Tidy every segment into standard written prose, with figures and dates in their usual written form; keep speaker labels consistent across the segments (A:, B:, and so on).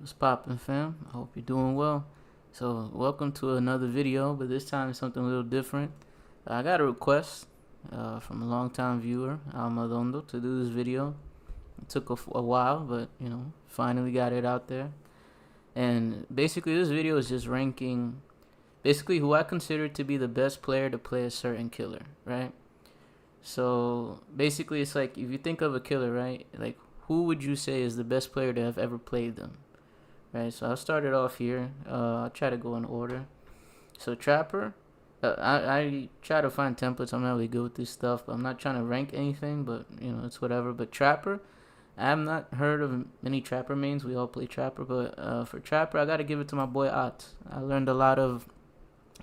A: What's poppin', fam? I hope you're doing well. So, welcome to another video, but this time it's something a little different. I got a request from a longtime viewer, Almadondo, to do this video. It took a while, but finally got it out there. And basically, this video is just ranking basically who I consider to be the best player to play a certain killer, right? So basically, it's like if you think of a killer, right? Like, who would you say is the best player to have ever played them? Right, so I'll start it off here. I'll try to go in order. So Trapper, I try to find templates. I'm not really good with this stuff, but I'm not trying to rank anything. But it's whatever. But Trapper, I have not heard of many Trapper mains. We all play Trapper, but for Trapper, I gotta give it to my boy Otz. I learned a lot of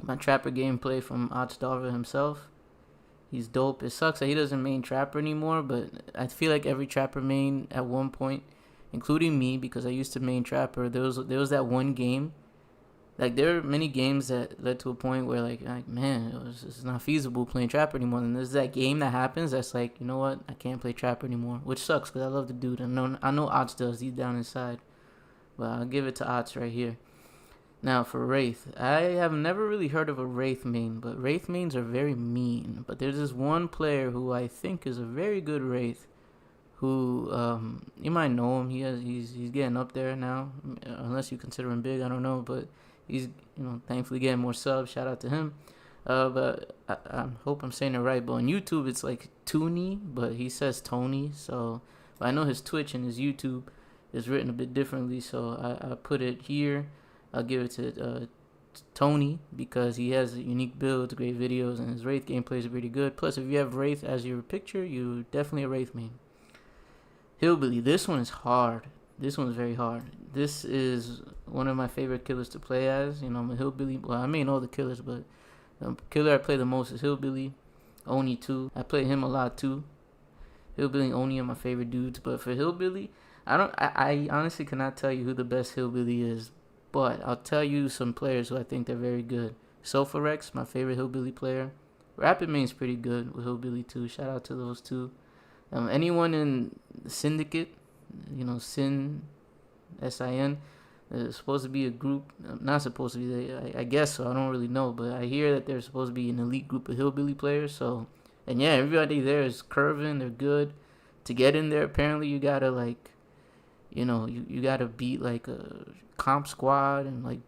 A: my Trapper gameplay from Otz Darva himself. He's dope. It sucks that he doesn't main Trapper anymore, but I feel like every Trapper main at one point, including me, because I used to main Trapper, there was that one game. Like, there are many games that led to a point where like man, it's not feasible playing Trapper anymore. And there's that game that happens that's like, you know what, I can't play Trapper anymore, which sucks because I love the dude. I know Otz does. He's down inside, but I'll give it to Otz right here. Now for Wraith, I have never really heard of a Wraith main, but Wraith mains are very mean. But there's this one player who I think is a very good Wraith, who you might know him. He's getting up there now, unless you consider him big. I don't know, but he's thankfully getting more subs. Shout out to him. But I hope I'm saying it right. But on YouTube it's like Tooney, but he says Tony. So but I know his Twitch and his YouTube is written a bit differently. So I put it here. I'll give it to Tony because he has unique builds, great videos, and his Wraith gameplay is pretty good. Plus, if you have Wraith as your picture, you're definitely a Wraith main. Hillbilly, this one is hard. This one's very hard. This is one of my favorite killers to play as. I'm a Hillbilly. Well, I main all the killers, but the killer I play the most is Hillbilly. Oni too. I play him a lot too. Hillbilly and Oni are my favorite dudes. But for Hillbilly, I honestly cannot tell you who the best Hillbilly is. But I'll tell you some players who I think they're very good. Sulfurex, my favorite Hillbilly player. Rapid main's pretty good with Hillbilly too. Shout out to those two. Anyone in the Syndicate, Sin, S-I-N, is supposed to be a group. Not supposed to be. I guess so. I don't really know. But I hear that they're supposed to be an elite group of Hillbilly players. So, and yeah, everybody there is curving. They're good. To get in there, apparently you gotta like, you gotta beat like a comp squad and like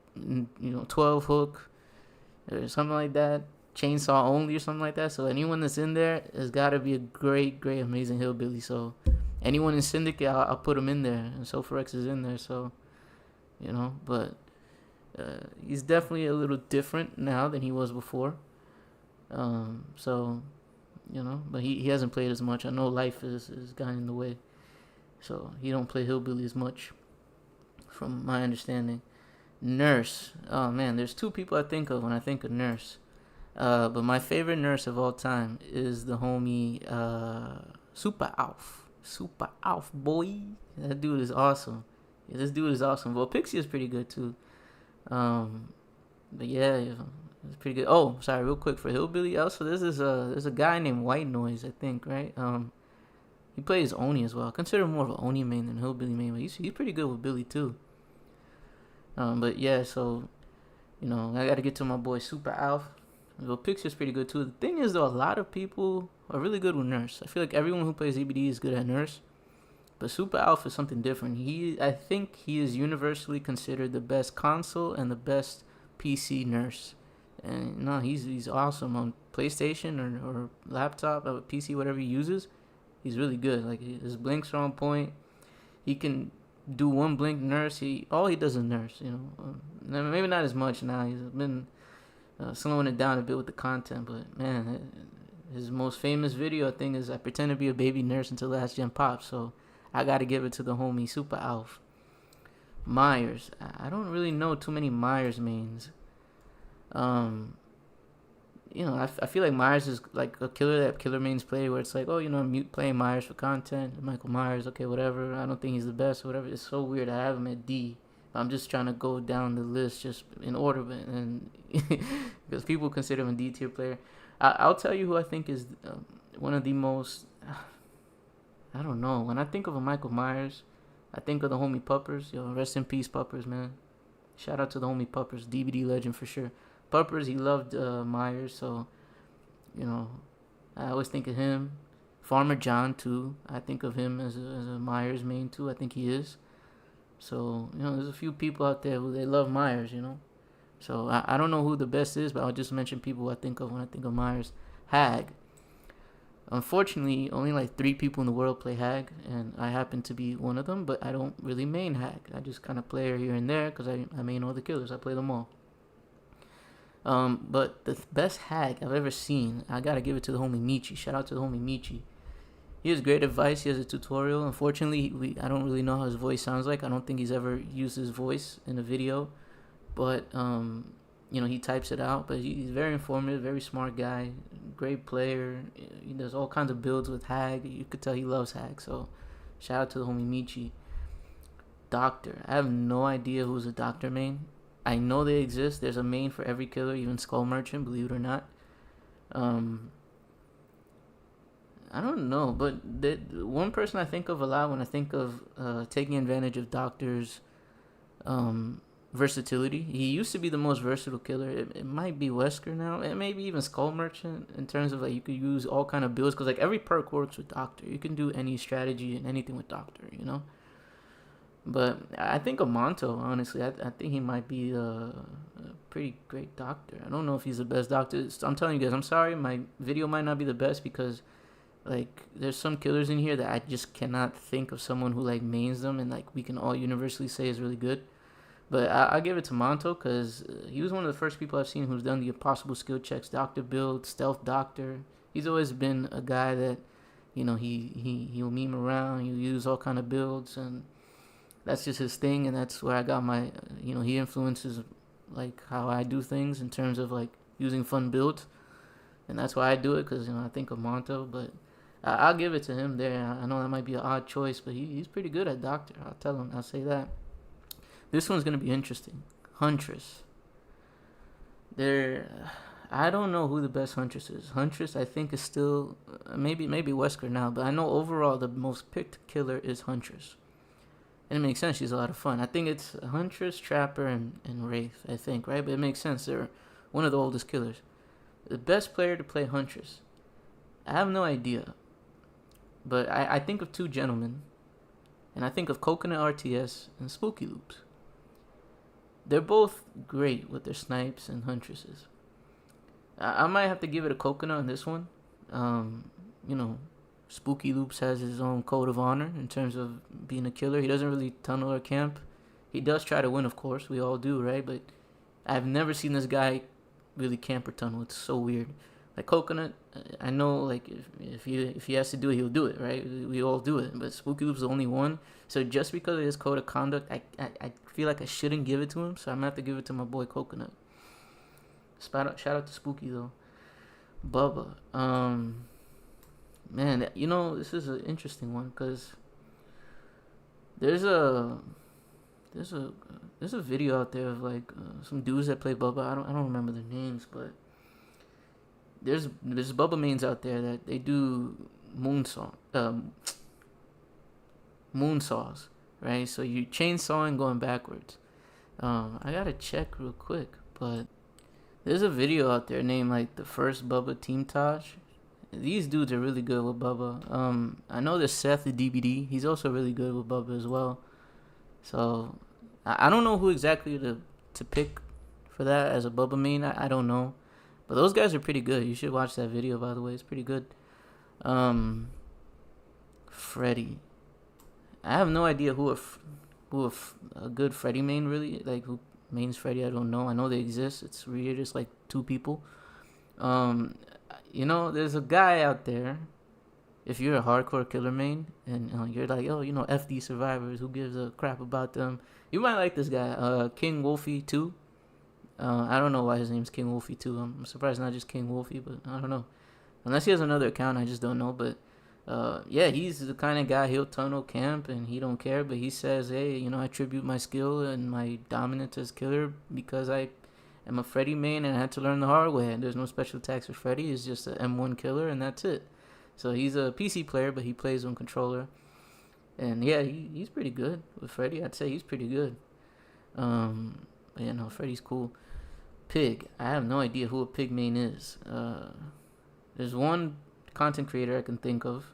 A: 12 hook or something like that, chainsaw only or something like that. So anyone that's in there has got to be a great amazing Hillbilly. So anyone in Syndicate, I'll put him in there, and Sulfurex is in there. So but he's definitely a little different now than he was before. So but he hasn't played as much. I know life is gotten in the way, so he don't play Hillbilly as much, from my understanding. Nurse. Oh man, there's two people I think of when I think of Nurse. But my favorite Nurse of all time is the homie Super Alf. Super Alf, boy. That dude is awesome. Yeah, this dude is awesome. Well, Pixie is pretty good too. But yeah, it's pretty good. Oh, sorry, real quick for Hillbilly. Also, there's a guy named White Noise, I think, right? He plays Oni as well. I consider him more of an Oni main than Hillbilly main, but he's pretty good with Billy too. But yeah, so I gotta get to my boy Super Alf. Well, Pixie's pretty good too. The thing is though, a lot of people are really good with Nurse. I feel like everyone who plays DBD is good at Nurse, but Super Alf is something different. I think he is universally considered the best console and the best PC Nurse. And he's awesome on PlayStation or laptop or PC, whatever he uses. He's really good. Like, his blinks are on point. He can do one blink Nurse. All he does is Nurse. Maybe not as much now. He's been slowing it down a bit with the content. But man, his most famous video I think is I pretend to be a baby Nurse until last gen pops. So I gotta give it to the homie Super Alf. Myers. I don't really know too many Myers mains. I feel like Myers is like a killer that killer mains play, where it's like, I'm playing Myers for content. Michael Myers, okay, whatever. I don't think he's the best, whatever. It's so weird to have him at D. I'm just trying to go down the list just in order, and because people consider him a D tier player. I'll tell you who I think is one of the most. I don't know. When I think of a Michael Myers, I think of the homie Puppers. Yo, rest in peace, Puppers, man. Shout out to the homie Puppers, DBD legend for sure. Puppers, he loved Myers, so you know, I always think of him. Farmer John too. I think of him as a Myers main too. I think he is. So you know, there's a few people out there who they love Myers. You know, so I don't know who the best is, but I'll just mention people I think of when I think of Myers. Hag. Unfortunately, only like 3 people in the world play Hag, and I happen to be one of them. But I don't really main Hag. I just kind of play her here and there because I main all the killers. I play them all. But the best Hag I've ever seen, I gotta give it to the homie Michi. Shout out to the homie Michi. He has great advice. He has a tutorial. Unfortunately, I don't really know how his voice sounds like. I don't think he's ever used his voice in a video, but you know, he types it out. But he's very informative, very smart guy, great player. He does all kinds of builds with Hag. You could tell he loves Hag. So, shout out to the homie Michi. Doctor. I have no idea who's a Doctor main. I know they exist. There's a main for every killer, even Skull Merchant, believe it or not. I don't know, but one person I think of a lot when I think of taking advantage of Doctor's versatility. He used to be the most versatile killer. It might be Wesker now. It may be even Skull Merchant in terms of like you could use all kind of builds because like every perk works with Doctor. You can do any strategy and anything with Doctor, you know. But I think of Monto, honestly. I think he might be a pretty great Doctor. I don't know if he's the best Doctor. I'm telling you guys, I'm sorry. My video might not be the best because, like, there's some killers in here that I just cannot think of someone who, like, mains them and, like, we can all universally say is really good. But I'll give it to Monto because he was one of the first people I've seen who's done the impossible skill checks, Doctor build, stealth Doctor. He's always been a guy that, you know, he'll meme around. He'll use all kind of builds and that's just his thing, and that's where I got my, you know, he influences, like, how I do things in terms of, like, using fun builds, and that's why I do it, because, you know, I think of Monto, but I'll give it to him there. I know that might be an odd choice, but he's pretty good at Doctor, I'll tell him, I'll say that. This one's going to be interesting. Huntress. I don't know who the best Huntress is. Huntress, I think, is still, maybe Wesker now, but I know overall the most picked killer is Huntress. And it makes sense. She's a lot of fun. I think it's Huntress, Trapper, and Wraith, I think, right? But it makes sense. They're one of the oldest killers. The best player to play Huntress, I have no idea. But I think of 2 gentlemen. And I think of Coconut RTS and Spooky Loops. They're both great with their snipes and Huntresses. I might have to give it a Coconut on this one. You know, Spooky Loops has his own code of honor in terms of being a killer. He doesn't really tunnel or camp. He does try to win, of course. We all do, right? But I've never seen this guy really camp or tunnel. It's so weird. Like Coconut, I know, like, if he has to do it, he'll do it, right? We all do it. But Spooky Loop's the only one. So just because of his code of conduct, I feel like I shouldn't give it to him. So I'm going to have to give it to my boy Coconut. Shout out to Spooky, though. Bubba. Man, you know, this is an interesting one because there's a video out there of like some dudes that play Bubba. I don't remember their names, but there's Bubba mains out there that they do moonsaws, right? So you chainsawing going backwards. I gotta check real quick, but there's a video out there named like the first Bubba Team Taj. These dudes are really good with Bubba. I know there's Seth, the DBD. He's also really good with Bubba as well. So, I don't know who exactly to pick for that as a Bubba main. I don't know. But those guys are pretty good. You should watch that video, by the way. It's pretty good. Freddy. I have no idea who a good Freddy main really, like who mains Freddy. I don't know. I know they exist. It's really just like 2 people. You know, there's a guy out there, if you're a hardcore killer main, and you're like, oh, you know, FD survivors, who gives a crap about them? You might like this guy, King Wolfie 2. I don't know why his name's King Wolfie 2. I'm surprised it's not just King Wolfie, but I don't know. Unless he has another account, I just don't know. But, yeah, he's the kind of guy, he'll tunnel camp, and he don't care. But he says, hey, you know, I attribute my skill and my dominance as killer because I am a Freddy main and I had to learn the hard way. And there's no special attacks for Freddy. He's just an M1 killer and that's it. So he's a PC player, but he plays on controller. And yeah, he's pretty good with Freddy. I'd say he's pretty good. But yeah, no, Freddy's cool. Pig. I have no idea who a pig main is. There's one content creator I can think of.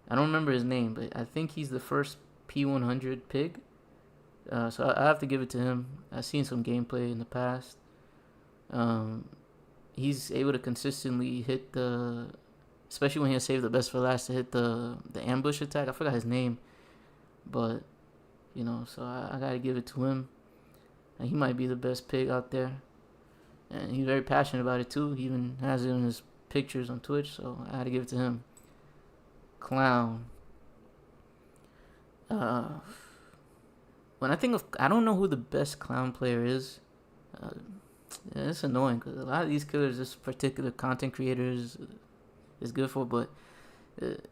A: I don't remember his name, but I think he's the first P100 pig. So I have to give it to him. I've seen some gameplay in the past. He's able to consistently hit the, especially when he has saved the best for last, to hit the ambush attack. I forgot his name, but you know, so I gotta give it to him. And he might be the best pig out there, and he's very passionate about it too. He even has it in his pictures on Twitch, so I had to give it to him. Clown. When I think of, I don't know who the best clown player is. Yeah, it's annoying because a lot of these killers, this particular content creator is good for, but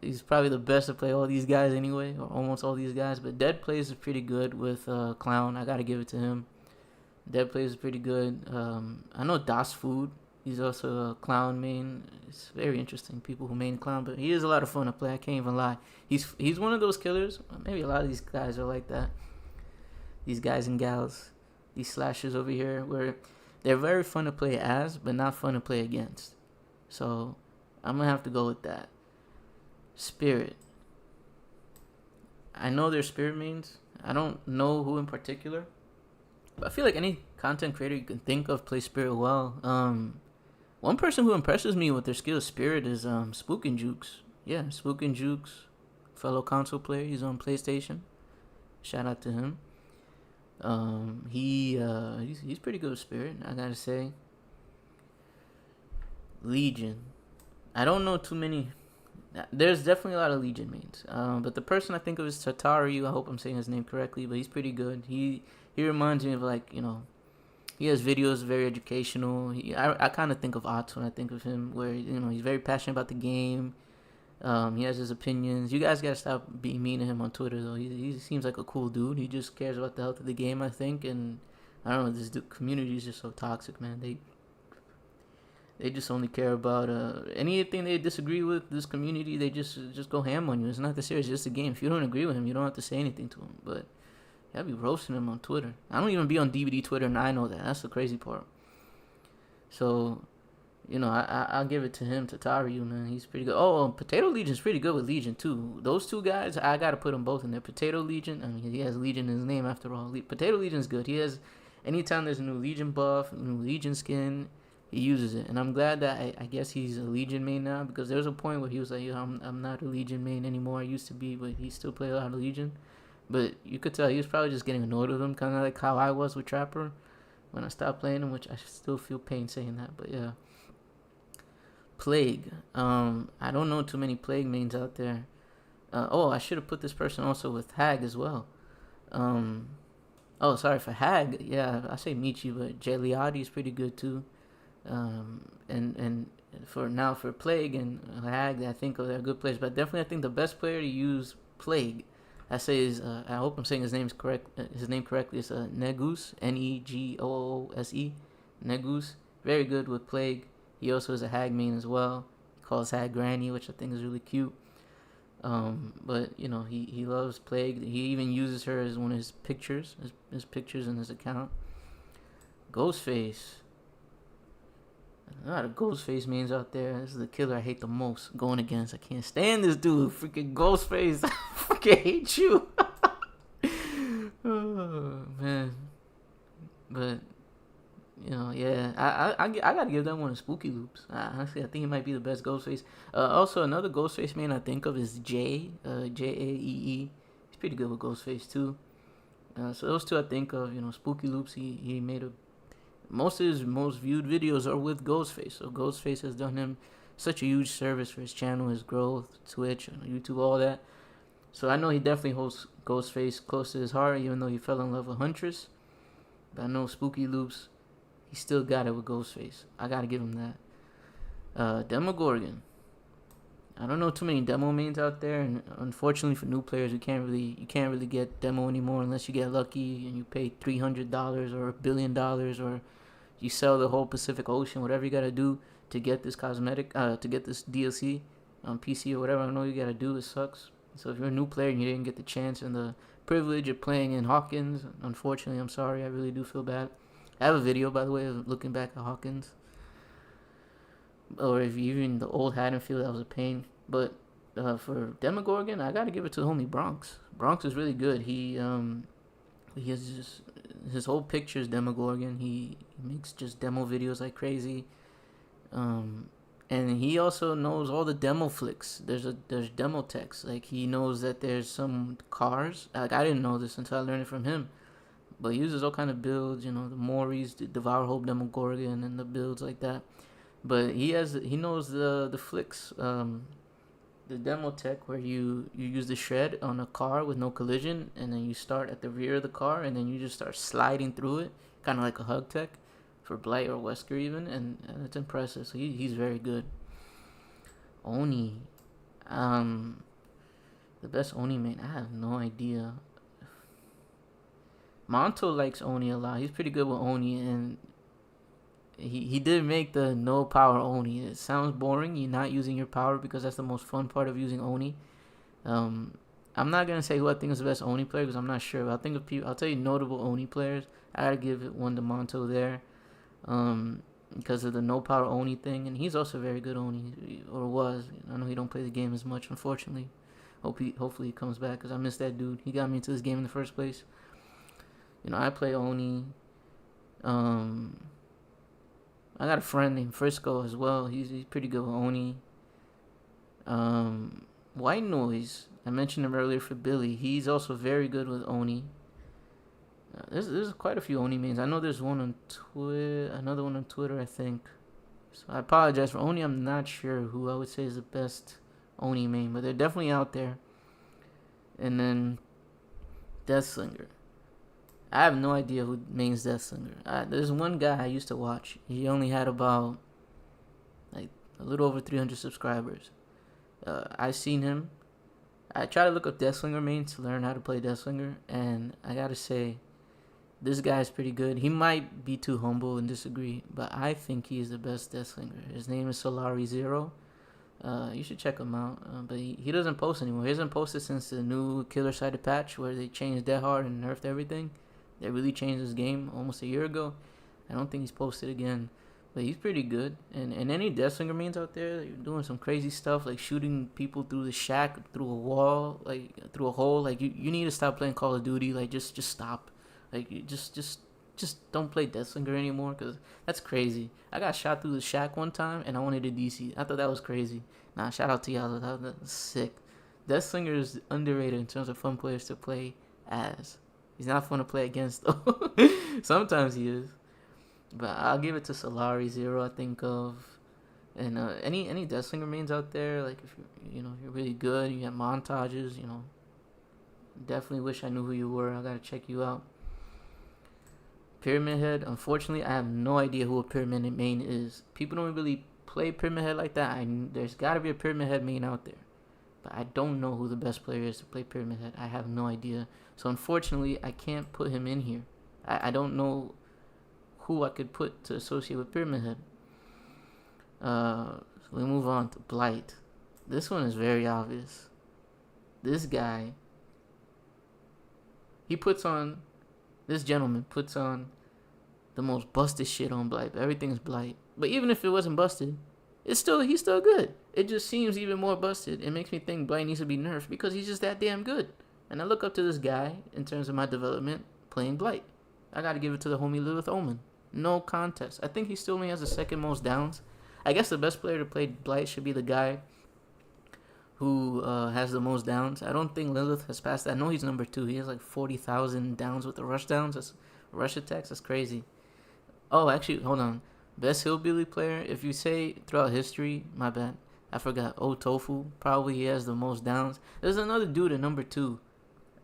A: he's probably the best to play all these guys anyway, or almost all these guys. But Dead plays is pretty good with Clown. I gotta give it to him. Dead plays is pretty good. I know Das Food. He's also a Clown main. It's very interesting, people who main Clown, but he is a lot of fun to play. I can't even lie. He's one of those killers. Maybe a lot of these guys are like that. These guys and gals, these slashers over here, where they're very fun to play as, but not fun to play against. So I'm gonna have to go with that. Spirit. I know they're Spirit mains. I don't know who in particular, but I feel like any content creator you can think of plays Spirit well. One person who impresses me with their skill of Spirit is Spook and Jukes. Yeah, Spook and Jukes, fellow console player. He's on PlayStation. Shout out to him. He's pretty good with Spirit, I gotta say. Legion. I don't know too many. There's definitely a lot of Legion mains. But the person I think of is Tataru. I hope I'm saying his name correctly, but he's pretty good. He reminds me of, like, you know, he has videos very educational. I kind of think of Ots when I think of him, where, you know, he's very passionate about the game. He has his opinions. You guys gotta stop being mean to him on Twitter, though. He seems like a cool dude. He just cares about the health of the game, I think. And I don't know, this community is just so toxic, man. They just only care about anything they disagree with. This community, they just go ham on you. It's not that serious. It's just a game. If you don't agree with him, you don't have to say anything to him. But I'll be roasting him on Twitter. I don't even be on DBD Twitter, and I know that. That's the crazy part. So, you know, I'll give it to him, Tataru, man. He's pretty good. Oh, Potato Legion's pretty good with Legion, too. Those two guys, I got to put them both in there. Potato Legion, I mean, he has Legion in his name after all. Potato Legion's good. He has, anytime there's a new Legion buff, new Legion skin, he uses it. And I'm glad that I guess he's a Legion main now, because there was a point where he was like, yo, I'm not a Legion main anymore. I used to be, but he still played a lot of Legion. But you could tell he was probably just getting annoyed with him, kind of like how I was with Trapper when I stopped playing him, which I still feel pain saying that, but yeah. Plague. I don't know too many Plague mains out there. I should have put this person also with Hag as well. Sorry, for Hag, yeah, I say Michi, but Jelliati is pretty good too. And for Plague and Hag, I think they're good players, but definitely I think the best player to use Plague, I say is, I hope I'm saying his name correctly, is Negus, Negoose, Negus, very good with Plague. He also is a Hag main as well. He calls Hag Granny, which I think is really cute. But, you know, he loves Plague. He even uses her as one of his pictures, his pictures in his account. Ghostface. A lot of Ghostface mains out there. This is the killer I hate the most going against. I can't stand this dude. Freaking Ghostface. I freaking hate you. Oh, man. But, you know, yeah. I gotta give that one to Spooky Loops. Honestly, I think he might be the best Ghostface. Also, another Ghostface main I think of is Jay. Jaee. He's pretty good with Ghostface, too. So those two I think of. You know, Spooky Loops, he made most of his most viewed videos are with Ghostface. So Ghostface has done him such a huge service for his channel, his growth, Twitch, YouTube, all that. So I know he definitely holds Ghostface close to his heart, even though he fell in love with Huntress. But I know Spooky Loops, he still got it with Ghostface. I gotta give him that. Demogorgon. I don't know too many demo mains out there, and unfortunately for new players, you can't really get demo anymore unless you get lucky and you pay $300 or $1 billion, or you sell the whole Pacific Ocean, whatever you gotta do to get this cosmetic, to get this DLC on PC or whatever. I know you gotta do. It sucks, So if you're a new player and you didn't get the chance and the privilege of playing in Hawkins, unfortunately, I'm sorry. I really do feel bad. I have a video, by the way, of looking back at Hawkins. Or if you even the old Haddonfield, that was a pain. But for Demogorgon, I gotta give it to the homie Bronx. Bronx is really good. He has just his whole picture is Demogorgon. He makes just demo videos like crazy. And he also knows all the demo flicks. There's demo text. Like he knows that there's some cars. Like I didn't know this until I learned it from him. But he uses all kind of builds. You know, the Moris, the Devour Hope Demogorgon, and the builds like that. But he knows the flicks, the demo tech where you use the shred on a car with no collision, and then you start at the rear of the car, and then you just start sliding through it, kind of like a hug tech for Blight or Wesker even, and it's impressive. So he's very good. Oni, the best Oni main, I have no idea. Monto likes Oni a lot. He's pretty good with Oni, and he did make the no power Oni. It sounds boring. You're not using your power because that's the most fun part of using Oni. I'm not gonna say who I think is the best Oni player because I'm not sure. But I'll think of people. I'll tell you notable Oni players. I gotta give it one to Monto there, because of the no power Oni thing, and he's also very good Oni, or was. I know he don't play the game as much, unfortunately. Hopefully he comes back because I miss that dude. He got me into this game in the first place. You know, I play Oni. I got a friend named Frisco as well. He's pretty good with Oni. White Noise, I mentioned him earlier for Billy. He's also very good with Oni. There's quite a few Oni mains. I know there's one on Twitter, another one on Twitter, I think. So I apologize for Oni. I'm not sure who I would say is the best Oni main, but they're definitely out there. And then Deathslinger. I have no idea who mains Deathslinger. There's one guy I used to watch. He only had about like a little over 300 subscribers. I seen him. I try to look up Deathslinger mains to learn how to play Deathslinger, and I gotta say, this guy's pretty good. He might be too humble and disagree, but I think he's the best Deathslinger. His name is Solari0. You should check him out. But he doesn't post anymore. He hasn't posted since the new Killer Sided patch where they changed Dead Hard and nerfed everything. They really changed his game almost a year ago. I don't think he's posted again. But he's pretty good. And any Deathslinger mains out there, you're doing some crazy stuff like shooting people through the shack, through a wall, like through a hole. Like you need to stop playing Call of Duty. Like just stop. Like you just don't play Deathslinger anymore because that's crazy. I got shot through the shack one time and I wanted a DC. I thought that was crazy. Nah, shout out to y'all. That was sick. Deathslinger is underrated in terms of fun players to play as. He's not fun to play against though. Sometimes he is. But I'll give it to Solari0, I think of. And any Deathslinger mains out there, like if you're really good, you have montages, definitely wish I knew who you were. I gotta check you out. Pyramid Head, unfortunately, I have no idea who a Pyramid main is. People don't really play Pyramid Head like that. There's gotta be a Pyramid Head main out there. But I don't know who the best player is to play Pyramid Head. I have no idea. So unfortunately, I can't put him in here. I don't know who I could put to associate with Pyramid Head. So we move on to Blight. This one is very obvious. This guy, this gentleman puts on the most busted shit on Blight. Everything's Blight. But even if it wasn't busted, he's still good. It just seems even more busted. It makes me think Blight needs to be nerfed because he's just that damn good. And I look up to this guy in terms of my development playing Blight. I gotta give it to the homie Lilith Omen. No contest. I think he still only has the second most downs. I guess the best player to play Blight should be the guy who has the most downs. I don't think Lilith has passed that. I know he's number 2. He has like 40,000 downs with the rush downs. That's rush attacks. That's crazy. Oh, actually, hold on. Best Hillbilly player, if you say throughout history, my bad. I forgot. Oh, Tofu. Probably he has the most downs. There's another dude at number 2.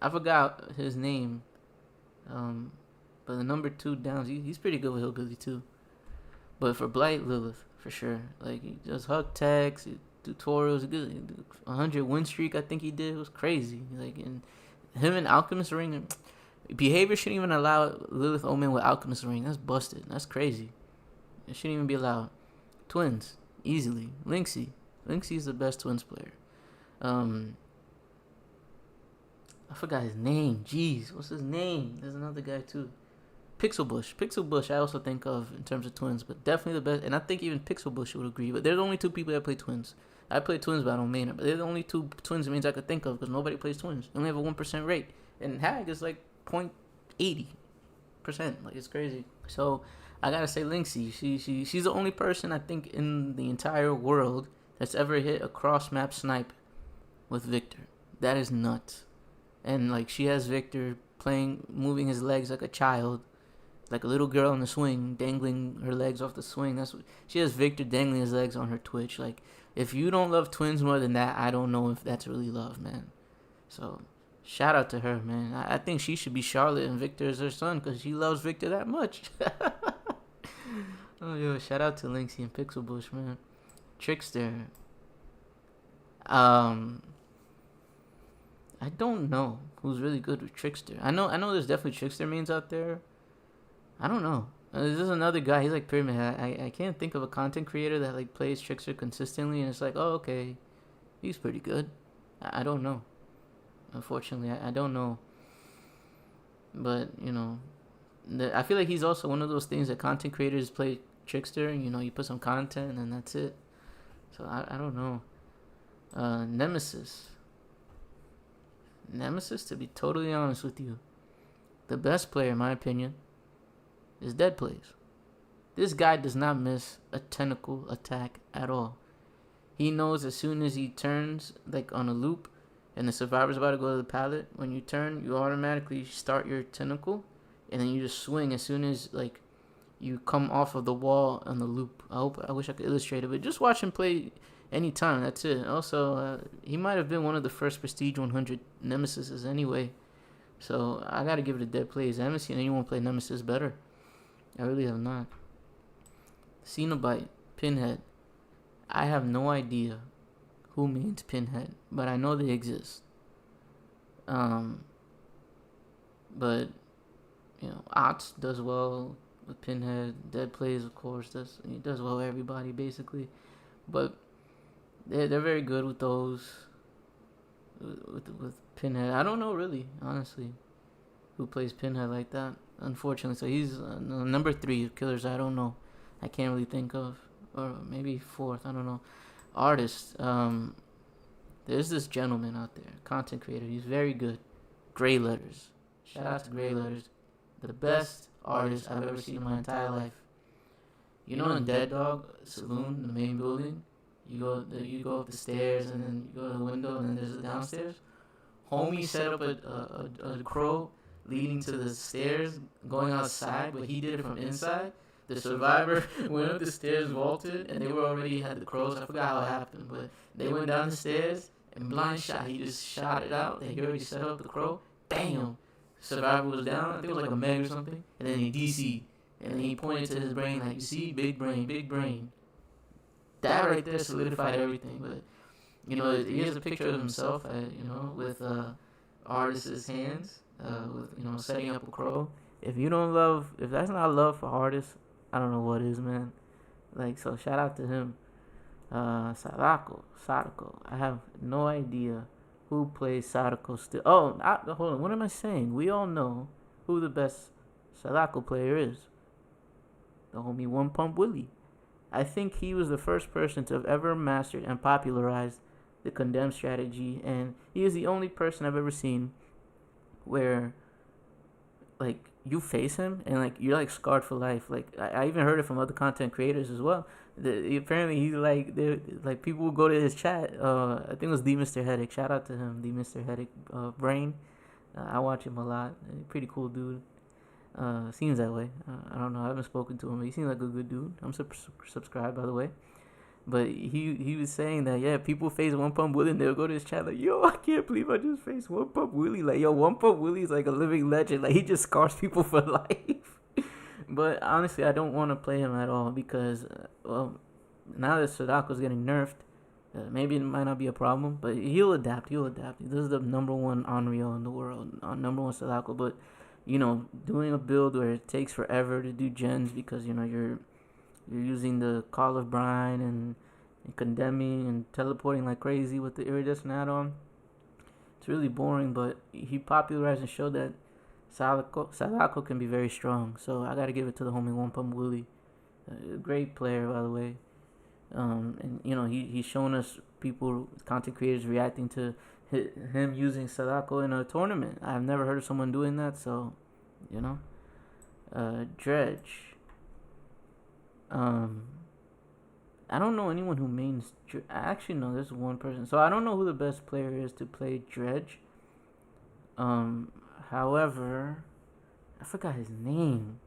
A: I forgot his name. But the number 2 downs, he's pretty good with Hillbilly too. But for Blight, Lilith, for sure. Like, he does hug tags, tutorials, good. 100 win streak, I think he did. It was crazy. Like, and him and Alchemist Ring, behavior shouldn't even allow Lilith Omen with Alchemist Ring. That's busted. That's crazy. It shouldn't even be allowed. Twins, easily. Lynxie is the best Twins player. I forgot his name. Jeez, what's his name? There's another guy too. Pixel Bush. Pixel Bush I also think of in terms of twins, but definitely the best. And I think even Pixel Bush would agree. But they're the only two people that play twins. I play twins, but I don't main it. But they're the only two twins means I could think of because nobody plays twins. They only have a 1% rate. And Hag is like 0.80%. Like, it's crazy. So I gotta say Lynxie. She's the only person I think in the entire world that's ever hit a cross map snipe with Victor. That is nuts. And like, she has Victor moving his legs like a child, like a little girl on the swing, dangling her legs off the swing. That's what she has. Victor dangling his legs on her Twitch. Like, if you don't love twins more than that, I don't know if that's really love, man. So shout out to her, man. I think she should be Charlotte and Victor is her son because she loves Victor that much. Oh, yo, shout out to Lynxie and Pixel Bush, man. Trickster. I don't know who's really good with Trickster. I know there's definitely Trickster mains out there. I don't know. There's another guy, he's like Pyramid. I can't think of a content creator that like plays Trickster consistently and it's like, oh, okay, he's pretty good. I don't know. Unfortunately, I don't know. But, you know, I feel like he's also one of those things that content creators play Trickster and, you know, you put some content and then that's it. So I don't know. Nemesis, to be totally honest with you, the best player in my opinion is Dead Plays. This guy does not miss a tentacle attack at all. He knows as soon as he turns like on a loop and the survivor's about to go to the pallet, when you turn, you automatically start your tentacle and then you just swing as soon as like you come off of the wall on the loop. I wish I could illustrate it, but just watch him play anytime. That's it. Also, he might have been one of the first Prestige 100 Nemesises anyway. So I gotta give it to Dead Plays. I haven't seen anyone play Nemesis better. I really have not. Cenobite, Pinhead. I have no idea who means Pinhead, but I know they exist. But you know, Ots does well with Pinhead. Dead Plays, of course, he does well with everybody basically. But they're very good with those. With Pinhead, I don't know really, honestly, who plays Pinhead like that. Unfortunately, so he's number 3 of killers. I don't know. I can't really think of, or maybe 4th. I don't know. Artist. There's this gentleman out there, content creator. He's very good. Gray Letters. Shout out to Gray Letters. The best artist I've ever seen in my entire life. You know, in Dead Dog Saloon, the main building, you go up the stairs and then you go to the window and then there's the downstairs. Homie set up a crow leading to the stairs going outside, but he did it from inside. The survivor went up the stairs, vaulted, and they were already had the crows. I forgot how it happened, but they went down the stairs and blind shot. He just shot it out. He already set up the crow. Bam! Survivor was down. I think it was like a meg or something. And then he DC'd. And then he pointed to his brain like, you see, big brain, big brain. That right there solidified everything. But you know, he has a picture of himself, you know, with artist's hands, with, you know, setting up a crow. If that's not love for artists, I don't know what is, man. Like, so shout out to him. Sadako. I have no idea who plays Sadako still. Oh, hold on. What am I saying? We all know who the best Sadako player is. The homie One Pump Willie. I think he was the first person to have ever mastered and popularized the condemn strategy, and he is the only person I've ever seen where, like, you face him and like you're like scarred for life. Like, I even heard it from other content creators as well. Apparently he's like people will go to his chat. I think it was the Mr. Headache. Shout out to him, the Mr. Headache brain. I watch him a lot. Pretty cool dude. Seems that way. I don't know. I haven't spoken to him. He seems like a good dude. I'm subscribed, by the way. But he was saying that, yeah, people face One Pump Willie and they'll go to his chat like, yo, I can't believe I just faced One Pump Willie. Like, yo, One Pump Willie's like a living legend. Like, he just scars people for life. But honestly, I don't want to play him at all because, well, now that Sadako's getting nerfed, maybe it might not be a problem, but he'll adapt. This is the number 1 Onryo in the world, number 1 Sadako. But, you know, doing a build where it takes forever to do gens because, you know, you're using the Call of Brine and condemning and teleporting like crazy with the iridescent add-on. It's really boring, but he popularized and showed that Sadako can be very strong. So I gotta give it to the homie One Pump Willie. A great player, by the way. And you know, he's shown us people, content creators, reacting to him using Sadako in a tournament. I've never heard of someone doing that, so you know. Dredge. I don't know anyone who mains. Actually, no, there's one person. So I don't know who the best player is to play Dredge. However, I forgot his name.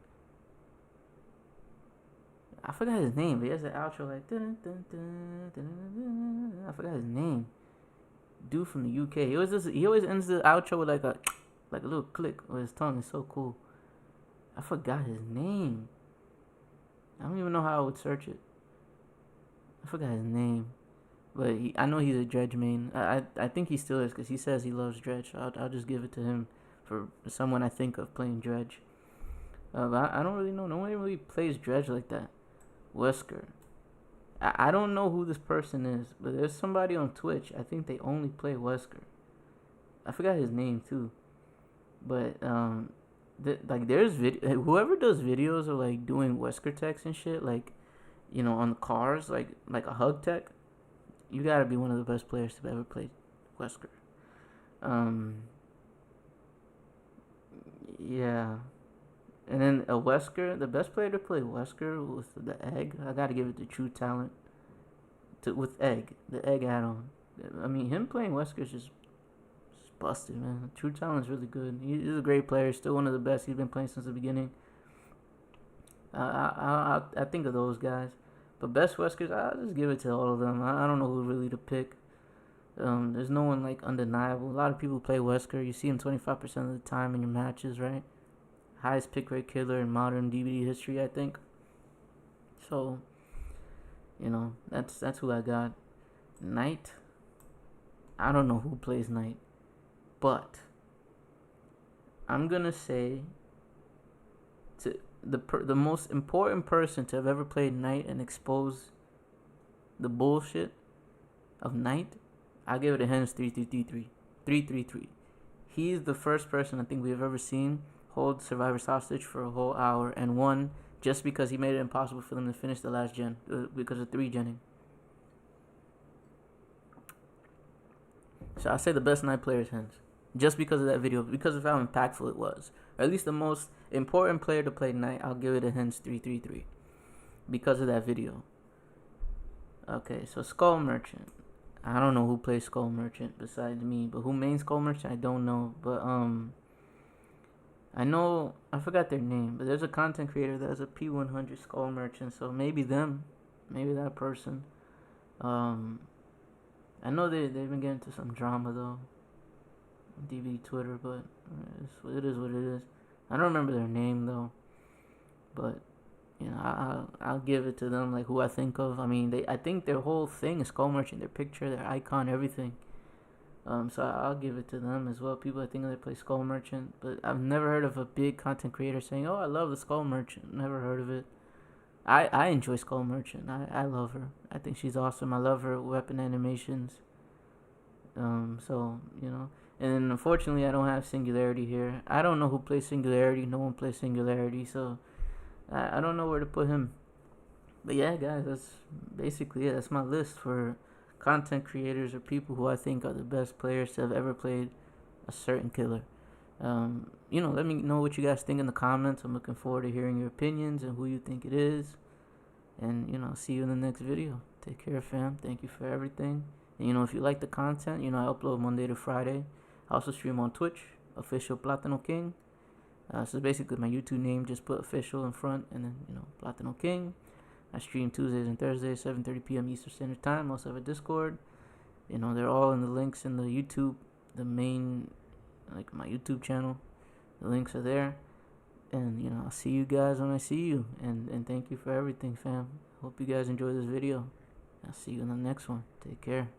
A: But he has an outro like dun, dun, dun, dun, dun, dun. I forgot his name. Dude from the UK. He always ends the outro with like a little click with his tongue. It's so cool. I forgot his name. I don't even know how I would search it. I forgot his name. But I know he's a Dredge main. I think he still is because he says he loves Dredge. So I'll just give it to him for someone I think of playing Dredge. But I don't really know. No one really plays Dredge like that. Wesker. I don't know who this person is, but there's somebody on Twitch. I think they only play Wesker. I forgot his name too. But there's whoever does videos of like doing Wesker techs and shit, like, you know, on the cars, like a hug tech. You gotta be one of the best players to ever play Wesker. Yeah. And then a Wesker, the best player to play Wesker with the egg, I gotta give it to True Talent. With egg, the egg add-on. I mean, him playing Wesker is just busted, man. True Talent's really good. He's a great player, still one of the best. He's been playing since the beginning. I think of those guys. But best Weskers, I'll just give it to all of them. I don't know who really to pick. There's no one like undeniable. A lot of people play Wesker. You see him 25% of the time in your matches, right? Highest pick rate killer in modern DBD history, I think. So, you know, that's who I got. Knight. I don't know who plays Knight, but I'm gonna say to the most important person to have ever played Knight and expose the bullshit of Knight, I'll give it a hands 333. He's the first person I think we've ever seen hold survivors hostage for a whole hour and won just because he made it impossible for them to finish the last gen because of 3-genning. So I say the best Knight player is Hens, just because of that video, because of how impactful it was. Or at least the most important player to play Knight, I'll give it a Hens 333 because of that video. Okay, so Skull Merchant. I don't know who plays Skull Merchant besides me, but who mains Skull Merchant, I don't know. But I know, I forgot their name, but there's a content creator that has a P100 Skull Merchant, so maybe them, maybe that person. I know they've been getting into some drama though, on DBD Twitter, but it is what it is. I don't remember their name though, but you know, I'll give it to them, like who I think of. I mean, I think their whole thing is Skull Merchant, their picture, their icon, everything. So I'll give it to them as well. People I think they play Skull Merchant, but I've never heard of a big content creator saying, "Oh, I love the Skull Merchant." Never heard of it. I enjoy Skull Merchant. I love her. I think she's awesome. I love her weapon animations. So you know, and then unfortunately I don't have Singularity here. I don't know who plays Singularity. No one plays Singularity, so I don't know where to put him. But yeah, guys, that's basically it. That's my list for content creators or people who I think are the best players to have ever played a certain killer. You know, let me know what you guys think in the comments. I'm looking forward to hearing your opinions and who you think it is. And, you know, see you in the next video. Take care, fam. Thank you for everything. And, you know, if you like the content, you know, I upload Monday to Friday. I also stream on Twitch, official Platano King. So basically my YouTube name, just put official in front and then, you know, Platano King. I stream Tuesdays and Thursdays, 7:30 p.m. Eastern Standard Time. I also have a Discord. You know, they're all in the links in the YouTube, the main, like my YouTube channel. The links are there. And, you know, I'll see you guys when I see you. And thank you for everything, fam. Hope you guys enjoy this video. I'll see you in the next one. Take care.